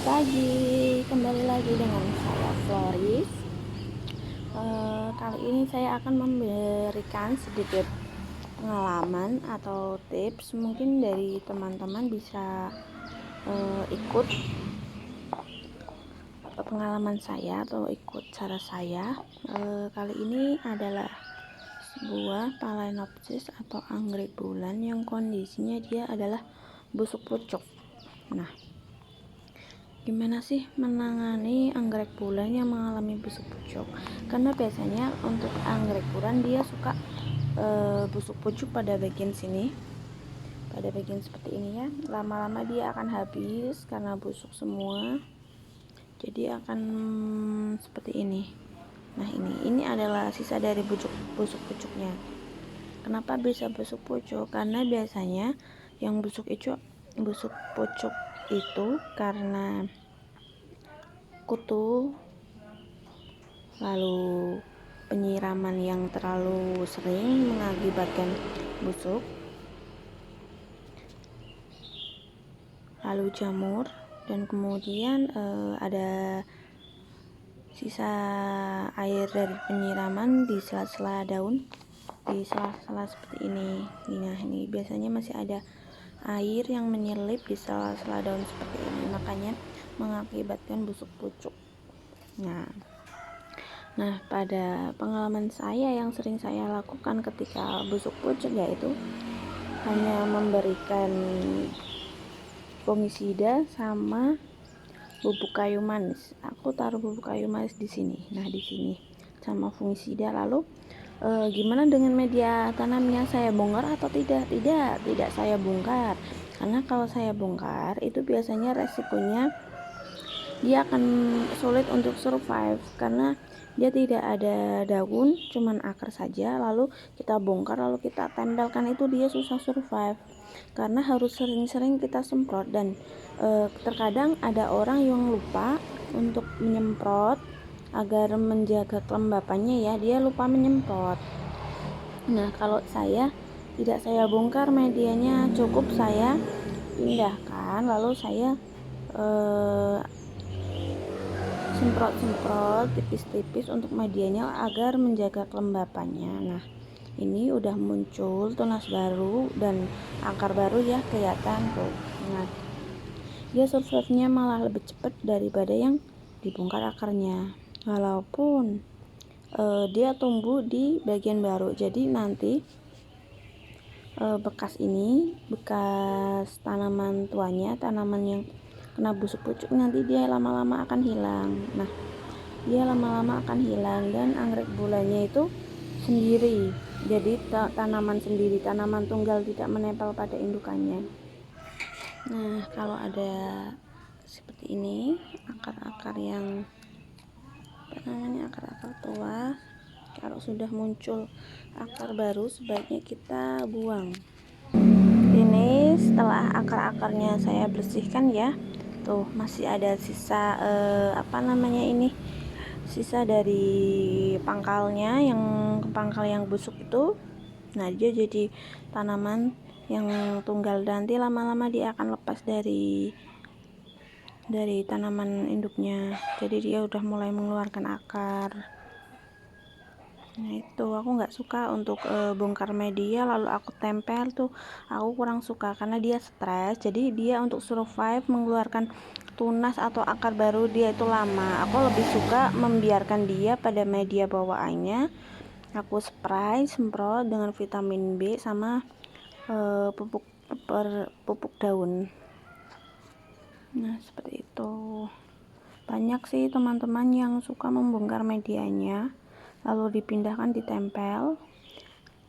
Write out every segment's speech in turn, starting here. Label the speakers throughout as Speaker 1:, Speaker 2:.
Speaker 1: pagi, kembali lagi dengan saya Floris. Kali ini saya akan memberikan sedikit pengalaman atau tips. Mungkin dari teman-teman bisa ikut pengalaman saya atau ikut cara saya. Kali ini adalah sebuah Phalaenopsis atau anggrek bulan yang kondisinya dia adalah busuk pucuk. Nah, gimana sih menangani anggrek bulan yang mengalami busuk pucuk? Karena biasanya untuk anggrek bulan dia suka busuk pucuk pada bagian sini, pada bagian seperti ini ya. Lama-lama dia akan habis karena busuk semua. Jadi akan seperti ini. Nah, ini adalah sisa dari busuk pucuknya. Kenapa bisa busuk pucuk? Karena biasanya yang busuk pucuk itu karena kutu, lalu penyiraman yang terlalu sering mengakibatkan busuk, lalu jamur, dan kemudian ada sisa air dari penyiraman di sela-sela daun, di sela-sela seperti ini. Nah, ini biasanya masih ada air yang menyelip di sela-sela daun seperti ini, makanya mengakibatkan busuk pucuk. Nah, pada pengalaman saya yang sering saya lakukan ketika busuk pucuk yaitu hanya memberikan fungisida sama bubuk kayu manis. Aku taruh bubuk kayu manis di sini. Nah, di sini sama fungisida. Lalu gimana dengan media tanamnya? Saya bongkar atau tidak? Tidak saya bongkar. Karena kalau saya bongkar itu biasanya resikonya dia akan sulit untuk survive karena dia tidak ada daun, cuman akar saja. Lalu kita bongkar, lalu kita tempelkan, itu dia susah survive karena harus sering-sering kita semprot. Dan terkadang ada orang yang lupa untuk menyemprot agar menjaga kelembapannya ya, dia lupa menyemprot. Nah, kalau saya tidak saya bongkar medianya, cukup saya pindahkan, lalu saya semprot tipis-tipis untuk medianya agar menjaga kelembapannya. Nah, ini udah muncul tunas baru dan akar baru ya, kelihatan tuh. Nah, dia survive-nya malah lebih cepat daripada yang dibongkar akarnya, walaupun dia tumbuh di bagian baru. Jadi nanti bekas tanaman tuanya, tanaman yang kena busuk pucuk, nanti dia lama-lama akan hilang. Nah, dia lama-lama akan hilang dan anggrek bulannya itu sendiri. Jadi tanaman sendiri, tanaman tunggal, tidak menempel pada indukannya. Nah, kalau ada seperti ini akar-akar yang akar-akar tua, kalau sudah muncul akar baru sebaiknya kita buang. Ini setelah akar-akarnya saya bersihkan ya, tuh masih ada sisa sisa dari pangkalnya, pangkal yang busuk itu. Nah, dia jadi tanaman yang tunggal, nanti lama-lama dia akan lepas dari tanaman induknya, jadi dia udah mulai mengeluarkan akar. Nah, itu aku nggak suka untuk bongkar media lalu aku tempel tuh, aku kurang suka karena dia stres. Jadi dia untuk survive mengeluarkan tunas atau akar baru dia itu lama. Aku lebih suka membiarkan dia pada media bawaannya. Aku semprot dengan vitamin B sama pupuk daun. Nah, seperti itu. Banyak sih teman-teman yang suka membongkar medianya lalu dipindahkan, ditempel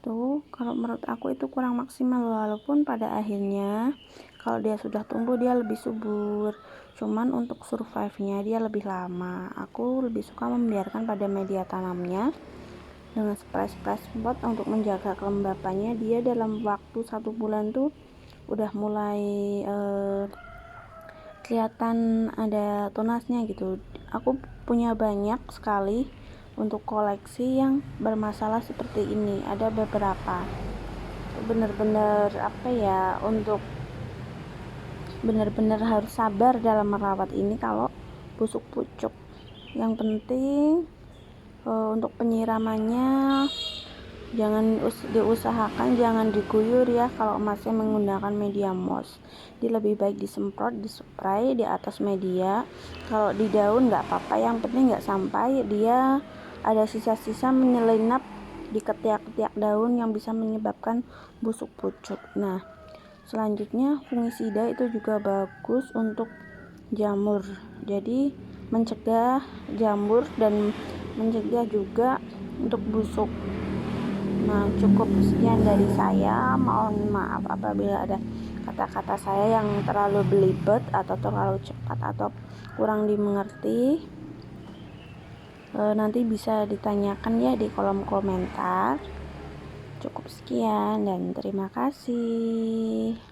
Speaker 1: tuh. Kalau menurut aku itu kurang maksimal, walaupun pada akhirnya kalau dia sudah tumbuh dia lebih subur, cuman untuk survive-nya dia lebih lama. Aku lebih suka membiarkan pada media tanamnya dengan spray spot untuk menjaga kelembapannya. Dia dalam waktu 1 bulan tuh udah mulai kelihatan ada tunasnya gitu. Aku punya banyak sekali untuk koleksi yang bermasalah seperti ini. Ada beberapa bener-bener untuk benar-benar harus sabar dalam merawat ini kalau busuk pucuk. Yang penting untuk penyiramannya jangan diusahakan jangan diguyur ya kalau masih menggunakan media moss. Jadi lebih baik disemprot, dispray di atas media. Kalau di daun nggak apa-apa, yang penting nggak sampai dia ada sisa-sisa menyelinap di ketiak-ketiak daun yang bisa menyebabkan busuk pucuk. Nah, selanjutnya fungisida itu juga bagus untuk jamur. Jadi mencegah jamur dan mencegah juga untuk busuk. Nah, cukup sekian dari saya. Mohon maaf apabila ada kata-kata saya yang terlalu belibet atau terlalu cepat atau kurang dimengerti. Nanti bisa ditanyakan ya di kolom komentar. Cukup sekian dan terima kasih.